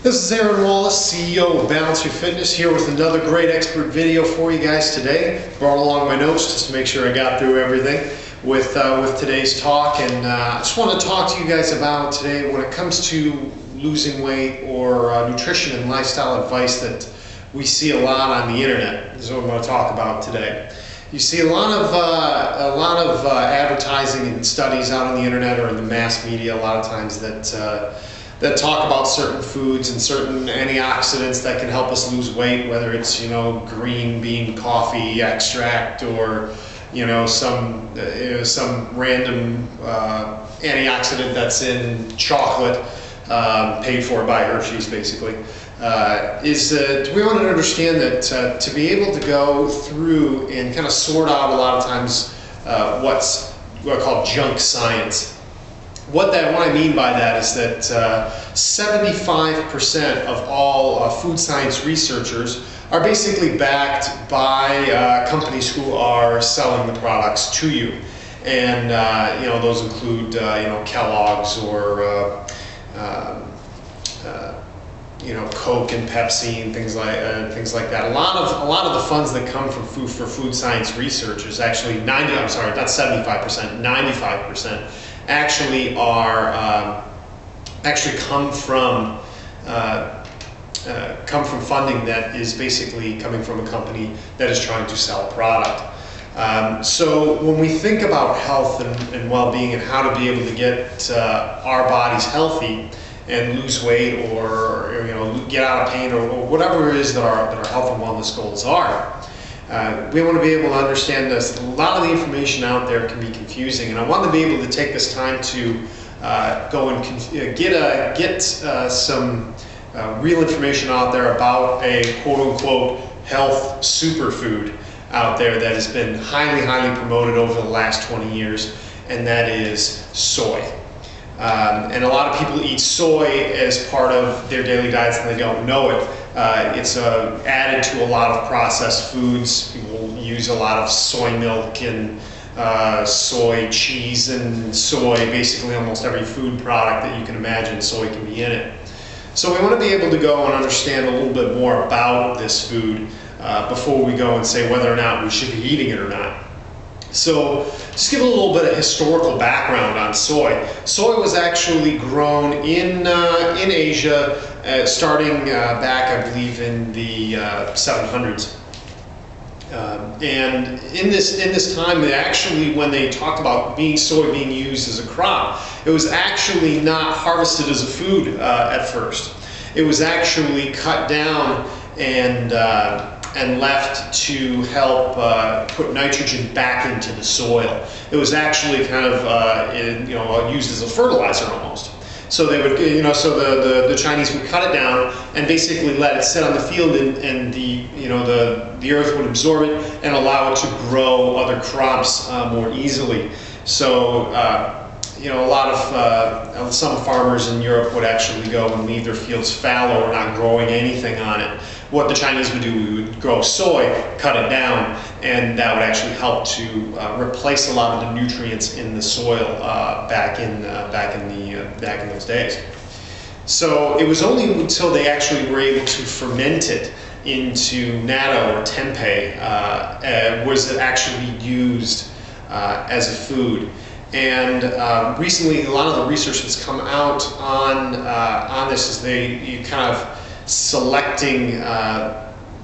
This is Aaron Wallace, CEO of Balance Your Fitness, here with another great expert video for you guys today. Brought along my notes just to make sure I got through everything with today's talk. And I just want to talk to you guys about today when it comes to losing weight or nutrition and lifestyle advice that we see a lot on the internet. This is what I'm going to talk about today. You see a lot of advertising and studies out on the internet or in the mass media a lot of times that talk about certain foods and certain antioxidants that can help us lose weight, whether it's green bean coffee extract or some random antioxidant that's in chocolate, paid for by Hershey's basically. We want to understand that to be able to go through and kind of sort out a lot of times what's what I call junk science. What I mean by that is that 75% of all food science researchers are basically backed by companies who are selling the products to you, and those include Kellogg's or Coke and Pepsi and things like that. A lot of the funds that come from food science researchers, actually 95%, actually come from funding that is basically coming from a company that is trying to sell a product. So when we think about health and well-being and how to be able to get our bodies healthy and lose weight or get out of pain or whatever it is that our health and wellness goals are, we want to be able to understand this. A lot of the information out there can be confusing, and I want to be able to take this time to go and get some real information out there about a quote-unquote health superfood out there that has been highly promoted over the last 20 years, and that is soy. And a lot of people eat soy as part of their daily diets and they don't know it. It's added to a lot of processed foods. People use a lot of soy milk and soy cheese and soy, basically almost every food product that you can imagine, soy can be in it. So we want to be able to go and understand a little bit more about this food before we go and say whether or not we should be eating it or not. So just give a little bit of historical background on soy. Soy was actually grown in Asia, starting back, I believe, in the 700s. And in this time, when they talked about soy being used as a crop, it was actually not harvested as a food at first. It was actually cut down and left to help put nitrogen back into the soil. It was actually kind of used as a fertilizer almost. So they would, the Chinese would cut it down and basically let it sit on the field, and the earth would absorb it and allow it to grow other crops more easily. So some farmers in Europe would actually go and leave their fields fallow or not growing anything on it. What the Chinese would do, we would grow soy, cut it down, and that would actually help to replace a lot of the nutrients in the soil back in those days. So it was only until they actually were able to ferment it into natto or tempeh was it actually used as a food. And recently, a lot of the research that's come out on this is you kind of selecting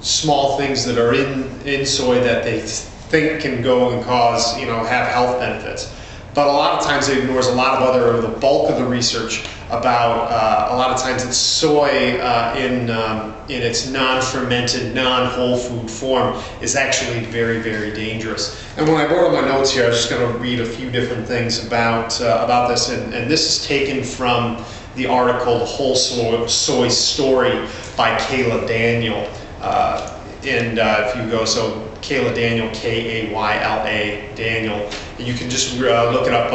small things that are in soy that they think can go and cause, have health benefits. But a lot of times it ignores a lot of the bulk of the research about a lot of times it's soy in its non-fermented, non-whole food form is actually very dangerous. And when I wrote on my notes here, I was just going to read a few different things about this, and this is taken from the article "The Whole Soy Story" by Kayla Daniel. If you go, so Kayla Daniel, Kayla Daniel, and you can just look it up.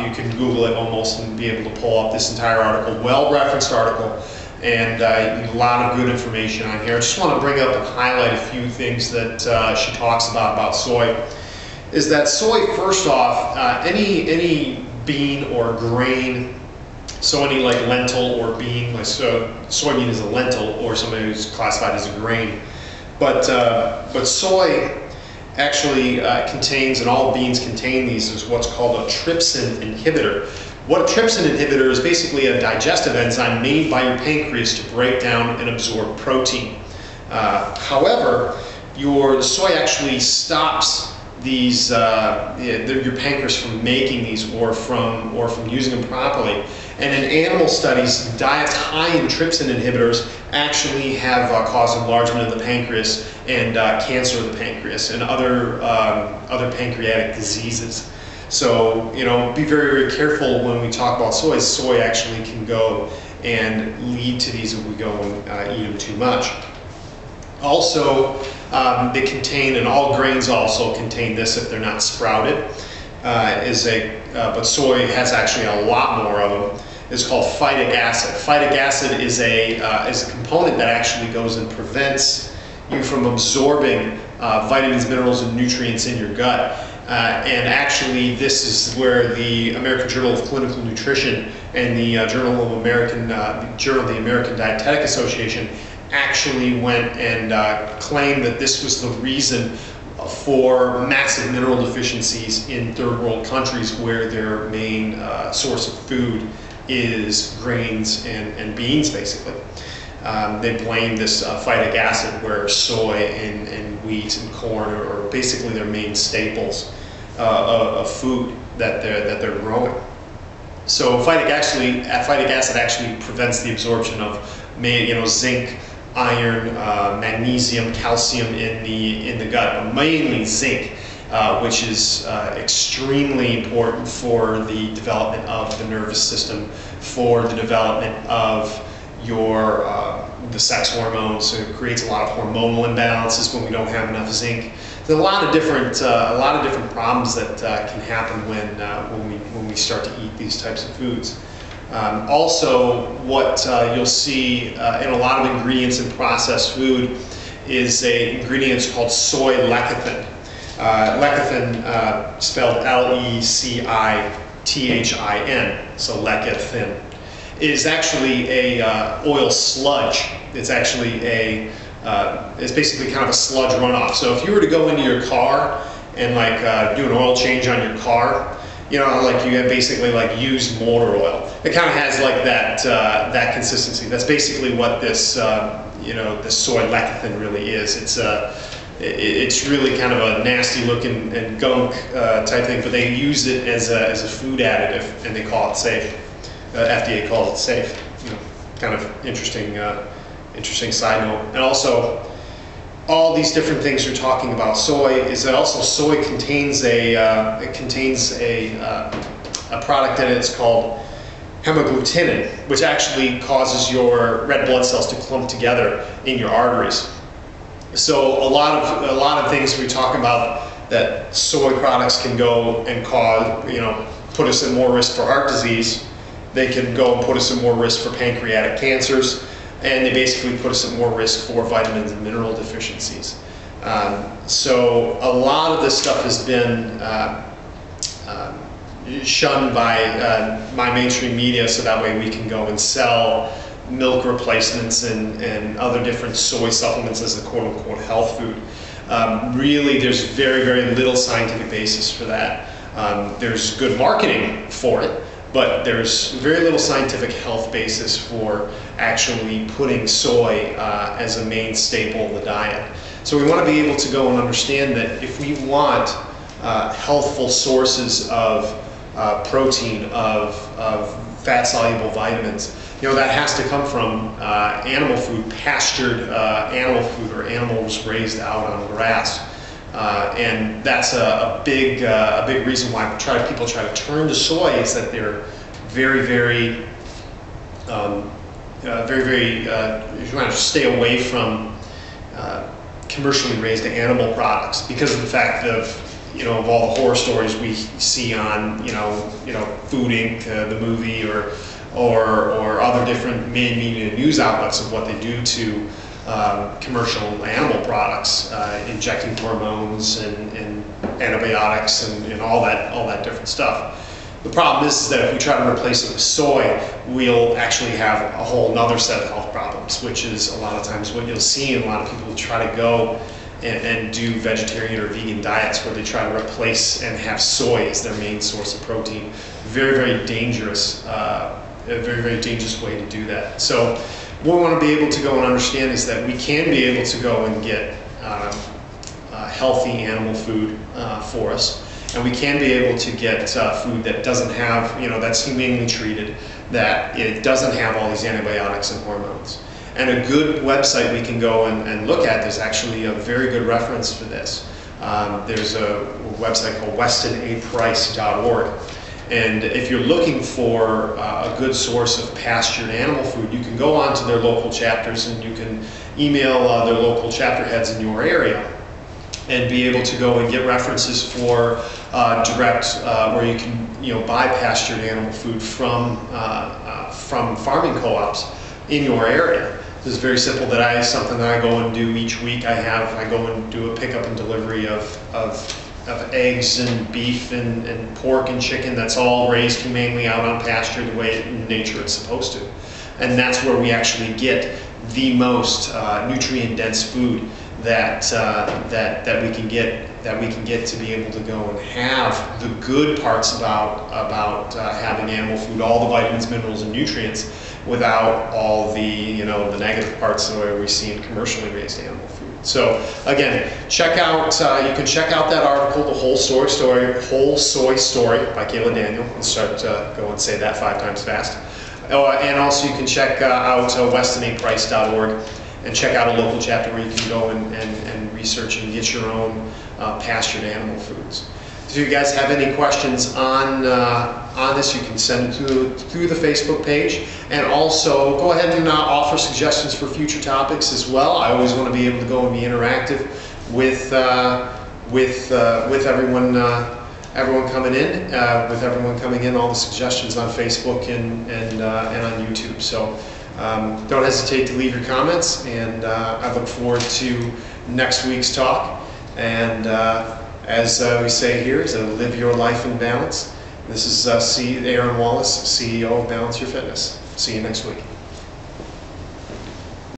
You can Google it almost and be able to pull up this entire article, well-referenced article, and a lot of good information on here. I just want to bring up and highlight a few things that she talks about soy. Is that soy? First off, any bean or grain So any like lentil or bean, like soybean is a lentil, or somebody who's classified as a grain. But soy actually contains, and all beans contain these, is what's called a trypsin inhibitor. What a trypsin inhibitor is basically a digestive enzyme made by your pancreas to break down and absorb protein. However, the soy actually stops these your pancreas from making these, or from using them properly. And in animal studies, diets high in trypsin inhibitors actually have caused enlargement of the pancreas and cancer of the pancreas and other pancreatic diseases. So, you know, be very, very careful when we talk about soy. Soy actually can go and lead to these if we go and eat them too much. Also, they contain, and all grains also contain this if they're not sprouted, but soy has actually a lot more of them. It's called phytic acid. Phytic acid is a component that actually goes and prevents you from absorbing vitamins, minerals, and nutrients in your gut. And actually, this is where the American Journal of Clinical Nutrition and the Journal of the American Dietetic Association actually went and claimed that this was the reason for massive mineral deficiencies in third world countries, where their main source of food is grains and beans, basically. They blame this phytic acid, where soy and wheat and corn are basically their main staples of food that they're growing. So phytic acid actually prevents the absorption of zinc, iron, magnesium, calcium in the gut, but mainly zinc, which is extremely important for the development of the nervous system, for the development of the sex hormones. So it creates a lot of hormonal imbalances when we don't have enough zinc. There's a lot of different problems that can happen when we start to eat these types of foods. Also, what you'll see in a lot of ingredients in processed food is an ingredient called soy lecithin. Lecithin, spelled Lecithin, so lecithin, is actually a oil sludge. It's actually it's basically kind of a sludge runoff. So if you were to go into your car and do an oil change on your car, you have basically used motor oil. It kind of has that consistency. That's basically what this this soy lecithin really is. It's really kind of a nasty looking and gunk type thing, but they use it as a food additive, and they call it safe. FDA calls it safe. Kind of interesting side note. And also, all these different things you're talking about soy, is that also soy contains a product in it. It's called hemagglutinin, which actually causes your red blood cells to clump together in your arteries. So a lot of things we talk about that soy products can go and cause, put us in more risk for heart disease. They can go and put us in more risk for pancreatic cancers, and they basically put us at more risk for vitamins and mineral deficiencies. So a lot of this stuff has been shunned by mainstream media, so that way we can go and sell milk replacements and other different soy supplements as a quote-unquote health food. Really, there's very, very little scientific basis for that. There's good marketing for it, but there's very little scientific health basis for actually putting soy as a main staple of the diet. So we want to be able to go and understand that if we want healthful sources of protein, of fat-soluble vitamins, that has to come from animal food, pastured animal food, or animals raised out on grass. And that's a big reason why people try to turn to soy, is that they're very, very, you want to stay away from commercially raised animal products, because of the fact of all the horror stories we see on Food Inc., the movie, or other different media news outlets, of what they do to commercial animal products, injecting hormones and antibiotics and all that different stuff. The problem is that if we try to replace it with soy, we'll actually have a whole nother set of health problems, which is a lot of times what you'll see in a lot of people who try to go and do vegetarian or vegan diets where they try to replace and have soy as their main source of protein. Very, very dangerous, a very, very dangerous way to do that. So what we want to be able to go and understand is that we can be able to go and get healthy animal food for us. And we can be able to get food that doesn't have, that's humanely treated, that it doesn't have all these antibiotics and hormones. And a good website we can go and look at, there's actually a very good reference for this. There's a website called WestonAPrice.org. And if you're looking for a good source of pastured animal food, you can go on to their local chapters and you can email their local chapter heads in your area and be able to go and get references for direct, where you can buy pastured animal food from farming co-ops in your area. This is very simple. Something that I go and do each week. I go and do a pickup and delivery of eggs and beef and pork and chicken that's all raised humanely out on pasture the way in nature it's supposed to. And that's where we actually get the most nutrient-dense food that we can get to be able to go and have the good parts about having animal food, all the vitamins, minerals, and nutrients, without all the the negative parts the way we see in commercially raised animal food. So again, check out you can check out that article, The Whole Soy Story by Kayla Daniel. Let's start go and say that 5 times fast. And also you can check out WestonAPrice.org and check out a local chapter where you can go and research and get your own pastured animal foods. If you guys have any questions on this, you can send it through the Facebook page, and also go ahead and offer suggestions for future topics as well. I always want to be able to go and be interactive with everyone coming in, all the suggestions on Facebook and on YouTube. So don't hesitate to leave your comments, and I look forward to next week's talk. And as we say here, is live your life in balance. This is Aaron Wallace, CEO of Balance Your Fitness. See you next week.